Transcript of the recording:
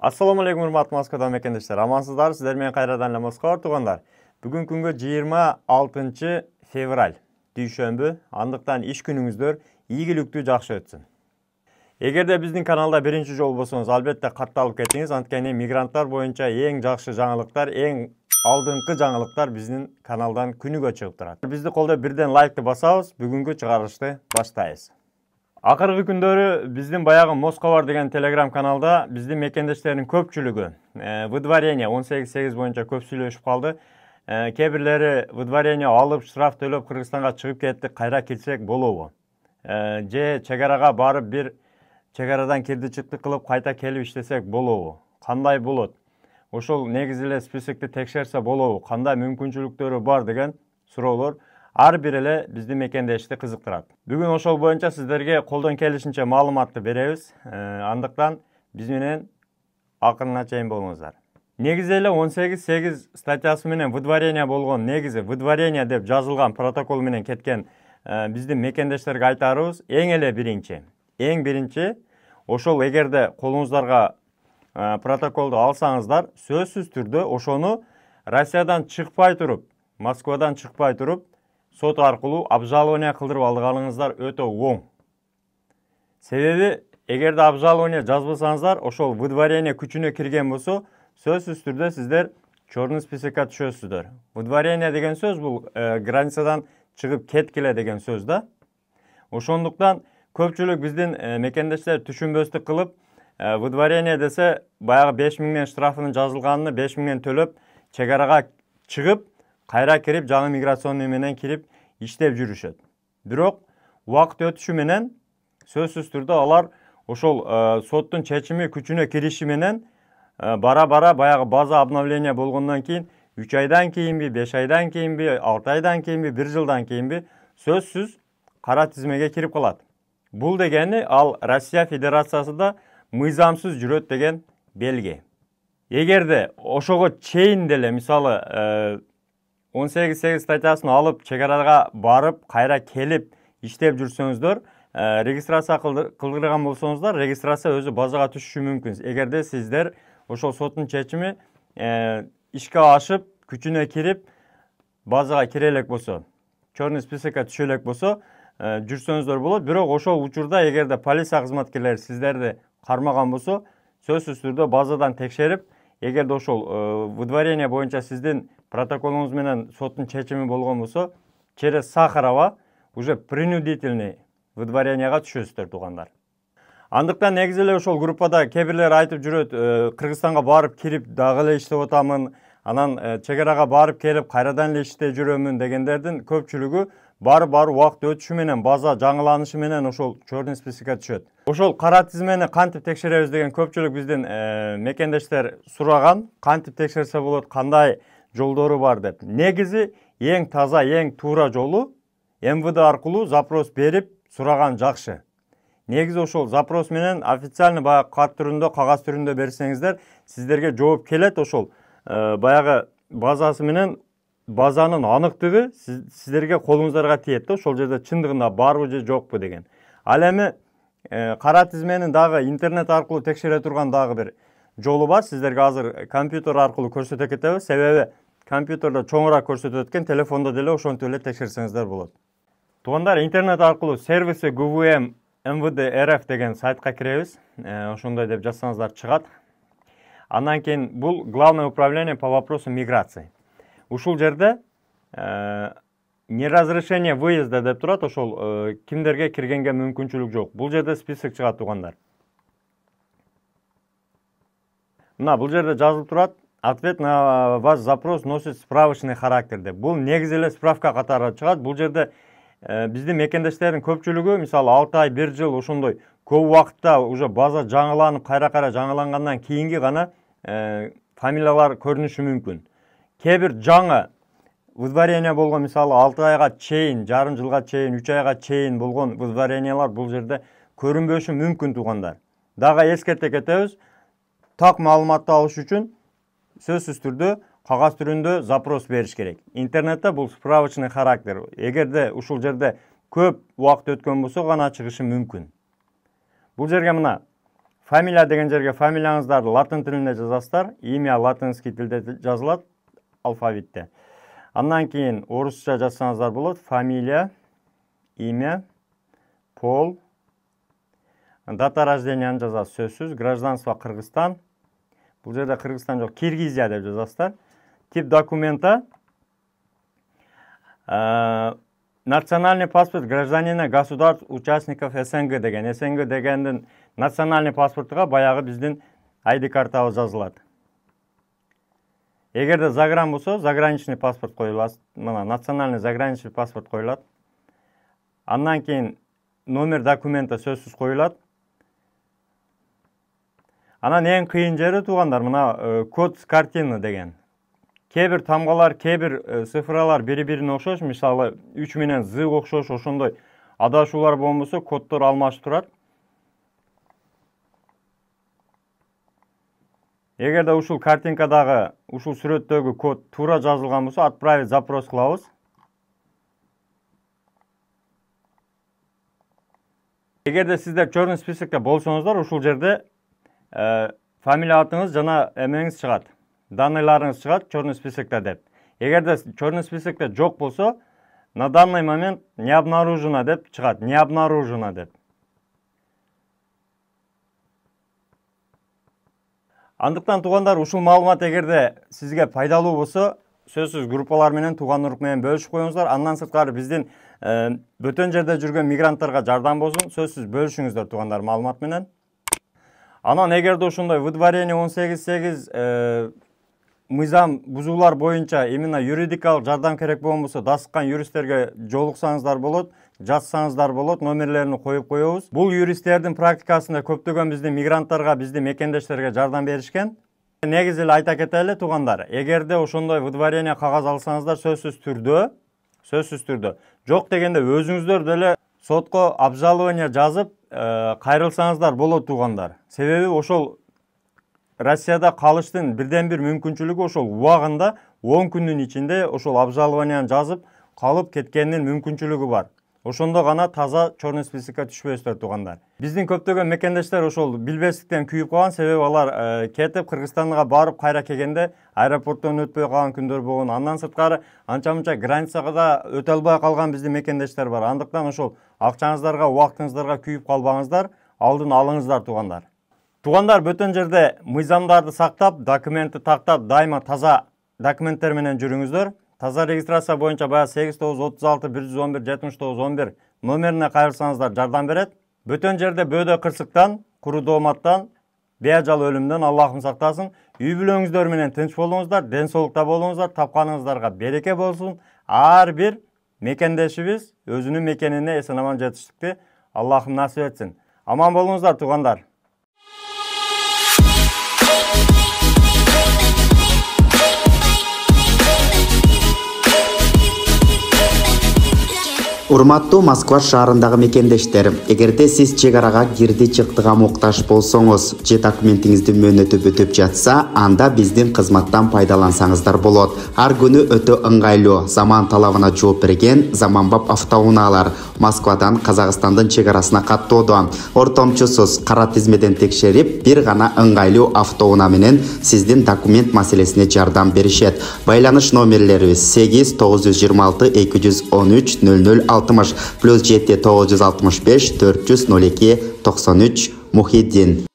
Assalamu alaikum урматтуу Москвада мекендештер. Амансыздар, сиздер менен кайрадан эле Москва тугандар. Бүгүн күнгө 26 февраль, дүйшөмбү. Андыктан иш күнүңүздөр ийгиликтүү, жакшы өтсүн. Эгерде биздин каналда биринчи жолу болсоңуз, албетте катталып кетиңиз. Анткени мигранттар боюнча эң жакшы жаңылыктар, эң алдыңкы жаңылыктар биздин каналдан күнүгө чыгып турат. Бизди колдоп бирден лайкты басабыз, бүгүнкү чыгарылышты баштайбыз. Акыркы күндөрү биздин баягы Москва деген телеграм каналда биздин мекендештердин көпчүлүгү выдворение 18-8 боюнча көп сүйлөшүп калды. Кээ выдворение алып, штраф төлөп Кыргызстанга чыгып кетти, кайра келсек болобу? Же чегарага барып бир чегарадан кирди чыкты кылып кайта келип иштесек болобу? Кандай болот? Ошол негизи эле списокти текшерсе болобу? Кандай мүмкүнчүлүктөрү бар деген суроолор ар бир эле биздин мекендешти кызыктырат. Бүгүн ошол боюнча сиздерге колдон келишинче маалыматты беребиз. Андыктан биз менен акырына чейин болуңуздар. Негизи эле 18-8 статьясы менен выдворение болгон, негизи выдворение деп жазылган протокол менен кеткен биздин мекендештерге айтарыбыз эң биринчи ошол эгерде колуңуздарга протоколду алсаңыздар, сөзсүз түрдө ошону Россиядан чыкпай туруп, Москвадан чыкпай туруп, сот аркылуу обжалование кылдырып алганыңыздар өтө оң. Себеби эгерде обжалование жазбасаңыздар, ошол выдворение күчүнө кирген болсо, сөзсүз түрдө сиздер чорный списокко түшөсүздөр. Выдворение деген сөз бул границадан чыгып кеткиле деген сөз да. Ошондуктан көпчүлүк биздин мекендештер түшүнбөстүк кылып, выдворение десе баягы 5000 штрафынын жазылганын 5000 төлөп, чегарага чыгып, кайра кирип, жаңы миграционный менен кирип иштеп жүрүшөт. Бирок убакыт өтүшү менен сөзсүз түрдө алар ошол соттун чечими күчүнө кириши менен бара-бара баягы база обновление болгондон кийин 3 айдан кийинби, 5 айдан кийинби, 6 айдан кийинби, 1 жылдан кийинби сөзсүз кара тизмеге кирип калат. Бул дегени ал Россия Федерациясында мыйзамсыз жүрөт деген белги. Эгерде ошого чейин деле, мисалы 18-8 статьясын алып, чегарага барып, кайра келип иштеп жүрсөңүздөр, регистрация кылдырган болсоңуздар, регистрация өзү базага түшүшү мүмкүн. Эгерде сиздер ошол соттун чечими ишке ашып, күчүнө кирип, базага кире элек болсо, чорный списокко түшө элек болсо, жүрсөңүздөр болот. Бирок ошол учурда эгерде полиция кызматкерлери сиздерди кармаган болсо, сөзсүз түрдө базадан текшерип, эгерде ошол выдворение боюнча сиздин протоколуңуз менен соттун чечими болгон болсо, через Сахарова уже принудительный выдворенияга түшөсүздөр туугандар. Андыктан негизи эле ошол группада кээ бирлер айтып жүрөт, Кыргызстанга барып кирип дагы эле иштеп атамын, анан чегарага барып келип кайрадан эле иштеп жүрөмүн дегендердин көпчүлүгү бар убакыт өтүшү менен, база жаңыланышы менен ошол чорный списокко түшөт. Ошол кара тизмени кантип текшеребиз деген көпчүлүк биздин мекендештер сураган, кантип текшерсе болот, кандай жолдору бар деп. Негизи эң таза, эң туура жолу МВД аркылуу запрос берип сураган жакшы. Негизи ошол запрос менен официальный баягы кат түрүндө, кагаз түрүндө берсеңиздер, сиздерге жооп келет. Ошол баягы базасы менен базанын аныктыгы сиздерге колуңуздарга тиет да, ошол жерде чындыгында барбы же жокпу деген. Ал эми кара тизменин дагы интернет аркылуу текшере турган дагы бир жолу бар. Сиздерге азыр компьютер аркылуу көрсөтө кетебиз. Себеби компьютерде чоңураак көрсөтөт экен, телефондо деле ошентип эле текшерсеңиздер болот. Туугандар, интернет аркылуу сервиси ГВМ МВД РФ деген сайтка киребиз. Ошондой деп жазсаңыздар чыгат. Андан кийин бул Главное управление по вопросам миграции. Ушул жерде неразрешение выезда деп турат, ошол кимдерге киргенге мүмкүнчүлүк жок. Бул жерде список чыгат туугандар. Мына бул жерде жазылып турат: ответ на ваш запрос носит справочный характер деп. Бул негизи эле справка катары чыгат. Бул жерде биздин мекендештердин көпчүлүгү, мисалы 6 ай, 1 жыл ошондой көп убакытта уже база жаңыланып, кайра жаңылангандан кийинги гана фамилиялар көрүнүшү мүмкүн. Кээ бир жаңы выдворение болгон, мисалы 6 айга чейин, жарым жылга чейин, 3 айга чейин болгон выдворениялар бул жерде көрүнбөшү мүмкүн туугандар. Дагы эскерте кетебиз, так маалыматты алыш үчүн сөзсүз түрдө кагаз түрүндө запрос бериш керек. Интернетте бул справочный характер. Эгерде ушул жерде көп убакыт өткөн болсо гана чыгышы мүмкүн. Бул жерге мына фамилия деген жерге фамилияңыздарды латын тілінде жазасыздар. Имя латинский тілде жазылады, алфавитте. Андан кейін орысша жазсаңыздар болады. Фамилия, имя, пол, дата рожденияны жазасыз, сөзсіз. Гражданство Кыргызстан. Бұл жерде Кыргызстан жоқ, Киргизия деп жазасыздар. Тип документа национальный паспорт гражданина государств участников СНГ деген. СНГ дегендің национальный паспортыға баяғы біздің ID картабыз жазылады. Егерде загран болса, заграничный паспорт қойылады. Национальный заграничный паспорт қойылады. Андан кейін номер документа сөзсіз қойылады. Анан ең қиын жері туғандар, мына код с картины деген. Кейбір тамғалар, кейбір цифралар бері-біріне оқшош, мысалы 3 менен Z оқшош, ошондой адашулар болмаса кодтор алмашып турат. Егерде ушул картинкадагы, ушул сүрөттөгү код туура жазылган болсо, отправить запрос кылабыз. Эгерде сиздер чорный списокте болсоңуздар, ушул жерде фамилия атыңыз жана эмеңиз чыгат. Данныйларыңыз чыгат чорный списокте деп. Эгерде чорный списокте жок болсо, на данный момент не обнаружено деп чыгат. Не обнаружено деп. Андыктан тугандар, ушул маалымат эгерде сизге пайдалуу болсо, сөзсүз группалар менен, туган урук менен бөлүшүп коюңуздар. Андан сырткары биздин бөтөн жерде жүргөн мигранттарга жардам болсун. Сөзсүз бөлүшүңүздөр тугандар маалымат менен. Анан эгерде ошондой выдворение 18.8 мыйзам бузуулар боюнча именно юридикалык жардам керек болсо, дасыккан юристтерге жолуксаңыздар болот, жазсаңыздар болот, номерлерин коюп коебуз. Бул юристтердин практикасында көптөгөн биздин мигранттарга, биздин мекендештерге жардам беришкен. Негизи эле айта кетели тугандар, эгерде ошондой выдворение кагаз алсаңыздар сөзсүз түрдө, жок дегенде өзүңүздөр деле сотко обжалование жазып кайрылсаңыздар болот тугандар. Себеби ошол Россияда калыштын бирден-бир мүмкүнчүлүгү ошол убагында 10 күндүн ичинде ошол обжалованияны жазып калып кеткендин мүмкүнчүлүгү бар. Ошондо гана таза чорный списокко түшпөйсүздөр тугандар. Биздин көптөгөн мекендештер ошол билбестиктен күйүп калган, себеби алар кетип Кыргызстанга барып кайра келгенде аэропорттон өтпөй калган күндөр болгон. Андан сырткары анча-мынча границага өтө албай калган биздин мекендештер бар. Андыктан ошол акчаңыздарга, убактыңыздарга күйүп калбаңыздар, алдын алыңыздар тугандар. Тугандар, бөтөн жерде мыйзамдарды сактап, документти тактап, дайыма таза документтер менен жүрүңүздөр. Таза регистрация боюнча бая 8936 111 7911 номерине кайрылсаңыздар жардам берет. Бөтөн жерде бөөдө кырсыктан, куру дооматтан, беажал өлүмдөн Аллахым сактасын. Үй бүлөңүздөр менен тынч болуңуздар, ден соолукта болуңуздар, тапканыңыздарга береке болсун. Ар бир мекендешибиз өзүнүн мекенине эсен-аман жетиштикти Аллахым насип этсин. Аман болуңуздар тугандар. Урматтуу Москва шаарындагы мекендештер, эгерде сиз чек арага кирди-чыктыга муктаж болсоңуз, же документиңиздин мөөнөтү бүтүп жатса, анда биздин кызматтан пайдалансаңыздар болот. Ар күнү өтө ыңгайлуу, заман талабына жооп берген заманбап автоунаалар Москвадан Казакстандын чек арасына каттоодо. Ортомчусуз кара тизмеден текшерип, бир гана ыңгайлуу автоунаа менен сиздин документ маселесине жардам беришет. Байланыш номерлерибиз 8 926 213 00 +7 965 402 93 Мухиддин.